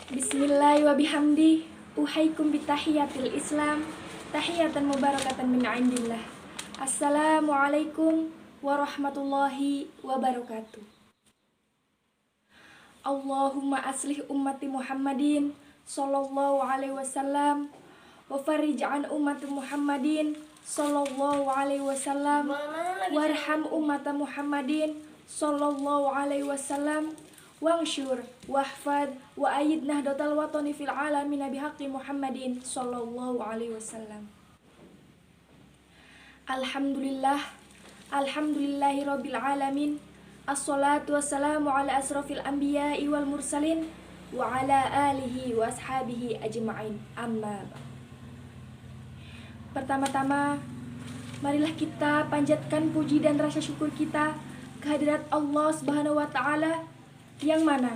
Bismillah wa bihamdi uhaikum bitahiyatil Islam tahiyatan mubarakatan min indillah. Assalamualaikum warahmatullahi wabarakatuh. Allahumma aslih ummati Muhammadin sallallahu alaihi wasallam wa farij an ummati Muhammadin sallallahu alaihi wasallam warham ummata Muhammadin sallallahu alaihi wasallam wangsyur wahfad wa ayid nahdatal watani fil alamin bihaqqi Muhammadin sallallahu alaihi wasallam. Alhamdulillahi rabbil alamin. Assalatu wassalamu ala asrafil anbiya'i wal mursalin wa ala alihi wa ashabihi ajma'in. Amma ba'd. Pertama-tama, marilah kita panjatkan puji dan rasa syukur kita kehadirat Allah Subhanahu wa taala yang mana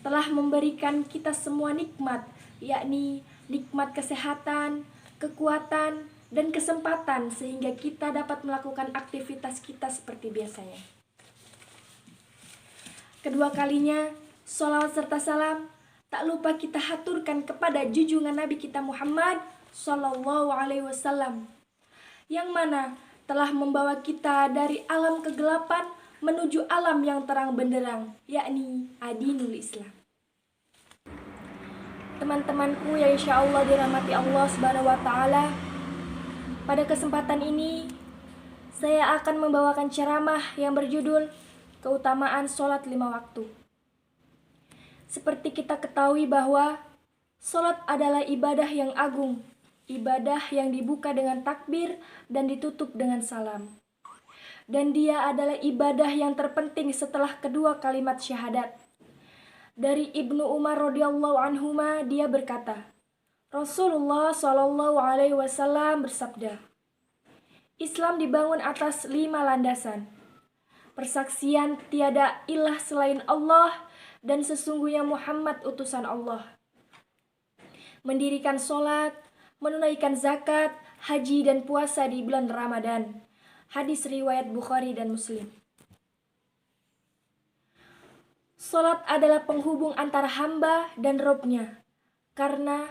telah memberikan kita semua nikmat, yakni nikmat kesehatan, kekuatan, dan kesempatan sehingga kita dapat melakukan aktivitas kita seperti biasanya. Kedua kalinya, sholawat serta salam tak lupa kita haturkan kepada junjungan Nabi kita Muhammad Sallallahu Alaihi Wasallam, yang mana telah membawa kita dari alam kegelapan menuju alam yang terang benderang, yakni adinul Islam. Teman-temanku yang insya Allah dirahmati Allah Subhanahu Wa Taala, pada kesempatan ini saya akan membawakan ceramah yang berjudul keutamaan sholat 5 waktu. Seperti kita ketahui bahwa sholat adalah ibadah yang agung, ibadah yang dibuka dengan takbir dan ditutup dengan salam. Dan dia adalah ibadah yang terpenting setelah kedua kalimat syahadat. Dari Ibnu Umar radhiyallahu anhuma dia berkata, Rasulullah Shallallahu alaihi wasallam bersabda, Islam dibangun atas 5 landasan. Persaksian tiada ilah selain Allah dan sesungguhnya Muhammad utusan Allah. Mendirikan sholat, menunaikan zakat, haji dan puasa di bulan Ramadan. Hadis riwayat Bukhari dan Muslim. Sholat adalah penghubung antara hamba dan Robnya. Karena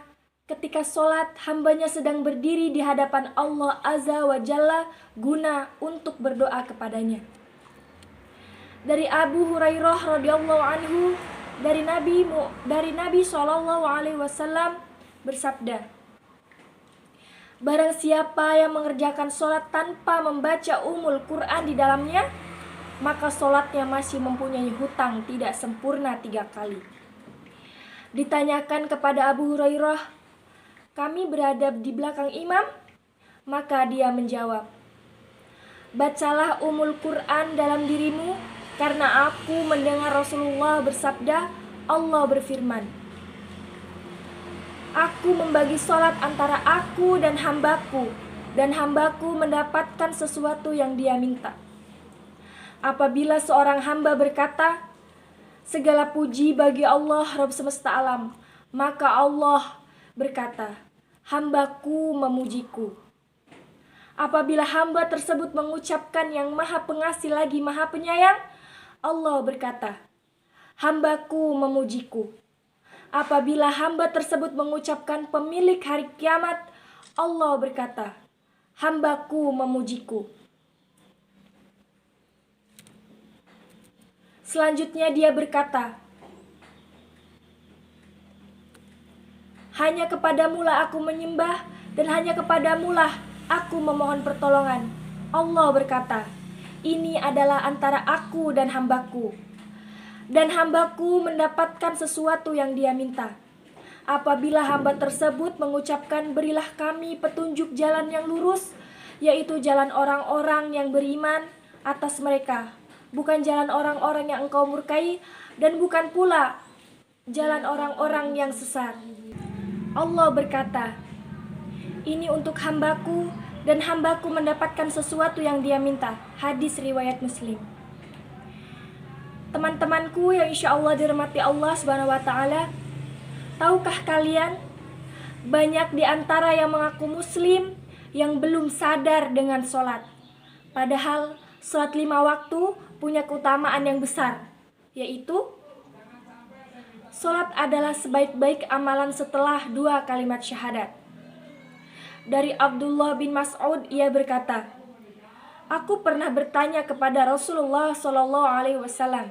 ketika sholat, hambanya sedang berdiri di hadapan Allah Azza wa Jalla guna untuk berdoa kepadanya. Dari Abu Hurairah radhiyallahu anhu, dari Nabi Shallallahu alaihi wasallam bersabda, barang siapa yang mengerjakan sholat tanpa membaca Quran di dalamnya, maka sholatnya masih mempunyai hutang tidak sempurna 3 kali. Ditanyakan kepada Abu Hurairah, kami berada di belakang imam? Maka dia menjawab, bacalah Quran dalam dirimu, karena aku mendengar Rasulullah bersabda, Allah berfirman, aku membagi sholat antara aku dan hambaku mendapatkan sesuatu yang dia minta. Apabila seorang hamba berkata, segala puji bagi Allah Rabb semesta alam, maka Allah berkata, hambaku memujiku. Apabila hamba tersebut mengucapkan yang maha pengasih lagi maha penyayang, Allah berkata, hambaku memujiku. Apabila hamba tersebut mengucapkan pemilik hari kiamat, Allah berkata, hambaku memujiku. Selanjutnya dia berkata, hanya kepadamulah aku menyembah dan hanya kepadamulah aku memohon pertolongan. Allah berkata, ini adalah antara aku dan hambaku. Dan hambaku mendapatkan sesuatu yang dia minta. Apabila hamba tersebut mengucapkan, berilah kami petunjuk jalan yang lurus, yaitu jalan orang-orang yang beriman atas mereka, bukan jalan orang-orang yang engkau murkai, dan bukan pula jalan orang-orang yang sesat. Allah berkata, ini untuk hambaku, dan hambaku mendapatkan sesuatu yang dia minta. Hadis riwayat Muslim. Teman-temanku yang insya Allah dirahmati Allah Subhanahu wa Ta'ala, tahukah kalian, banyak di antara yang mengaku muslim yang belum sadar dengan sholat. Padahal sholat 5 waktu punya keutamaan yang besar, yaitu Salat adalah sebaik-baik amalan setelah 2 kalimat syahadat. Dari Abdullah bin Mas'ud, ia berkata, "Aku pernah bertanya kepada Rasulullah SAW,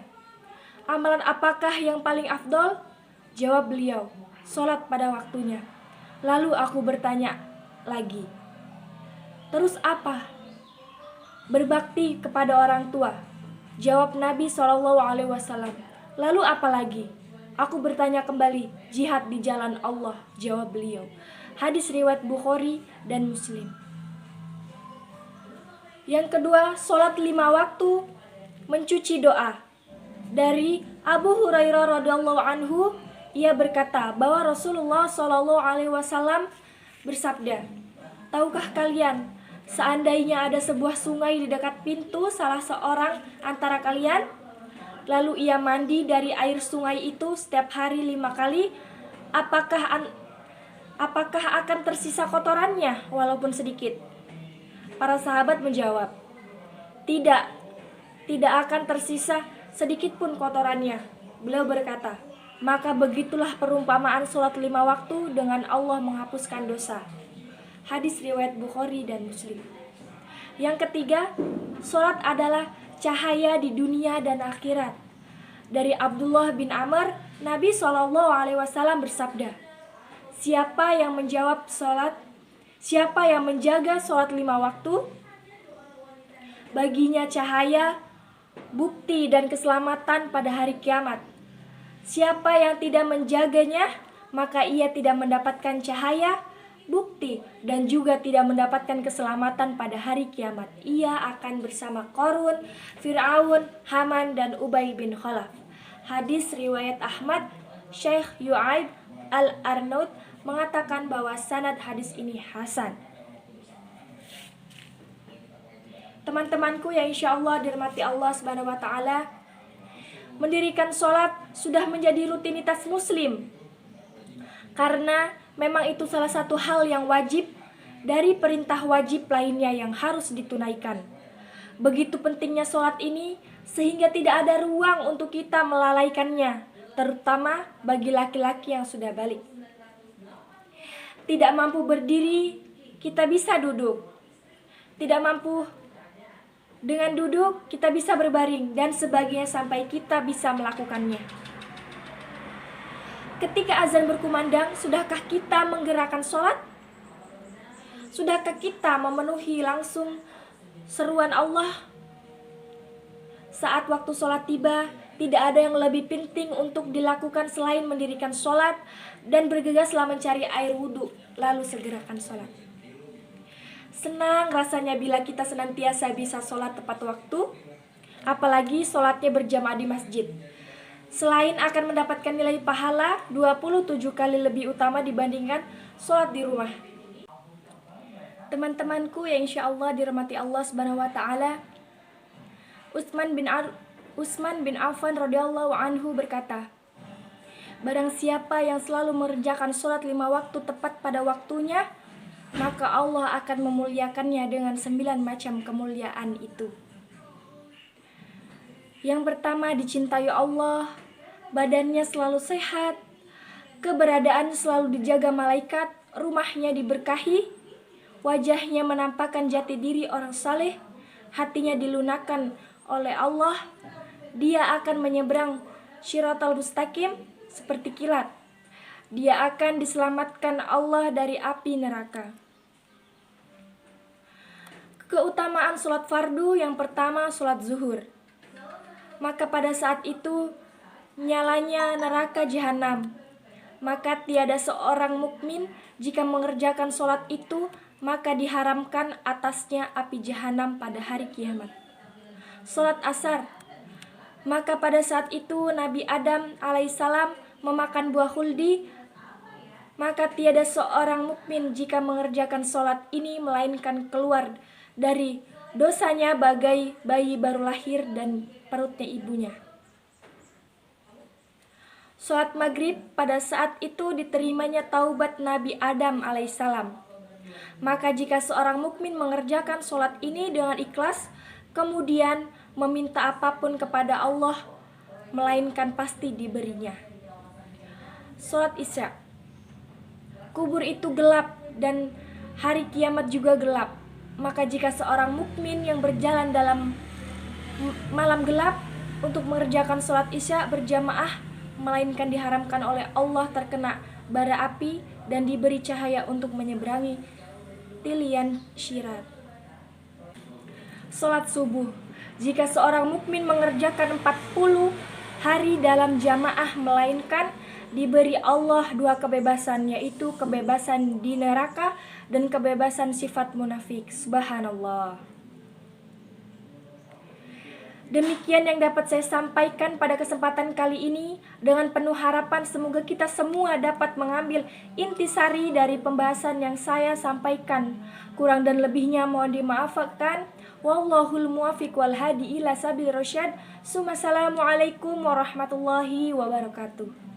amalan apakah yang paling afdol?" Jawab beliau, "Salat pada waktunya." Lalu aku bertanya lagi, "Terus apa?" "Berbakti kepada orang tua." Jawab Nabi SAW. "Lalu apa lagi?" Aku bertanya kembali, "Jihad di jalan Allah." Jawab beliau. Hadis riwayat Bukhari dan Muslim. Yang kedua, salat 5 waktu mencuci doa. Dari Abu Hurairah radhiyallahu anhu, ia berkata bahwa Rasulullah SAW bersabda, "Tahukah kalian, seandainya ada sebuah sungai di dekat pintu salah seorang antara kalian, lalu ia mandi dari air sungai itu setiap hari 5 kali, apakah akan tersisa kotorannya walaupun sedikit?" Para sahabat menjawab, "Tidak, tidak akan tersisa sedikit pun kotorannya." Beliau berkata, "Maka begitulah perumpamaan salat 5 waktu dengan Allah menghapuskan dosa." Hadis riwayat Bukhari dan Muslim. Yang ketiga, salat adalah cahaya di dunia dan akhirat. Dari Abdullah bin Amr, Nabi SAW bersabda, Siapa yang menjaga salat 5 waktu, baginya cahaya, bukti dan keselamatan pada hari kiamat. Siapa yang tidak menjaganya, maka ia tidak mendapatkan cahaya, bukti, dan juga tidak mendapatkan keselamatan pada hari kiamat. Ia akan bersama Qarun, Fir'aun, Haman, dan Ubay bin Khalaf. Hadis riwayat Ahmad. Syekh Yu'aib Al-Arnaud mengatakan bahwa sanad hadis ini hasan. Teman-temanku yang insya Allah dirahmati Allah Subhanahu wa Ta'ala, mendirikan sholat sudah menjadi rutinitas Muslim, karena memang itu salah satu hal yang wajib dari perintah wajib lainnya yang harus ditunaikan. Begitu pentingnya sholat ini sehingga tidak ada ruang untuk kita melalaikannya, terutama bagi laki-laki yang sudah balik. Tidak mampu berdiri, kita bisa duduk. Tidak mampu dengan duduk, kita bisa berbaring dan sebagainya sampai kita bisa melakukannya. Ketika azan berkumandang, sudahkah kita menggerakkan sholat? Sudahkah kita memenuhi langsung seruan Allah? Saat waktu sholat tiba, tidak ada yang lebih penting untuk dilakukan selain mendirikan sholat dan bergegaslah mencari air wudhu, lalu segerakan sholat. Senang rasanya bila kita senantiasa bisa sholat tepat waktu, apalagi sholatnya berjamaah di masjid. Selain akan mendapatkan nilai pahala 27 kali lebih utama dibandingkan sholat di rumah. Teman-temanku yang insya Allah dirahmati Allah Subhanahu wa Ta'ala, Utsman bin Affan radhiyallahu anhu berkata, "Barang siapa yang selalu mengerjakan sholat 5 waktu tepat pada waktunya, maka Allah akan memuliakannya dengan 9 macam kemuliaan itu." Yang pertama, dicintai Allah, badannya selalu sehat, keberadaan selalu dijaga malaikat, rumahnya diberkahi, wajahnya menampakkan jati diri orang saleh, hatinya dilunakkan oleh Allah, dia akan menyeberang Shiratal Mustaqim seperti kilat. Dia akan diselamatkan Allah dari api neraka. Keutamaan sholat fardu, yang pertama sholat zuhur. Maka pada saat itu nyalanya neraka jahanam. Maka tiada seorang mukmin jika mengerjakan sholat itu, maka diharamkan atasnya api jahanam pada hari kiamat. Sholat asar. Maka pada saat itu Nabi Adam alaihissalam memakan buah khuldi. Maka tiada seorang mukmin jika mengerjakan sholat ini melainkan keluar dari dosanya bagai bayi baru lahir dan perutnya ibunya. Sholat maghrib, pada saat itu diterimanya taubat Nabi Adam alaihissalam. Maka jika seorang mukmin mengerjakan sholat ini dengan ikhlas, kemudian meminta apapun kepada Allah, melainkan pasti diberinya. sholat isya. Kubur itu gelap dan hari kiamat juga gelap. Maka jika seorang mukmin yang berjalan dalam malam gelap untuk mengerjakan sholat isya berjamaah, melainkan diharamkan oleh Allah terkena bara api dan diberi cahaya untuk menyeberangi tilian syirat. Sholat subuh. Jika seorang mukmin mengerjakan 40 hari dalam jamaah, melainkan diberi Allah 2 kebebasan, yaitu kebebasan di neraka dan kebebasan sifat munafik. Subhanallah. Demikian yang dapat saya sampaikan pada kesempatan kali ini. Dengan penuh harapan semoga kita semua dapat mengambil intisari dari pembahasan yang saya sampaikan. Kurang dan lebihnya mohon dimaafkan. Wallahul muwaffiq wal hadi ila sabil rasyad. Assalamualaikum warahmatullahi wabarakatuh.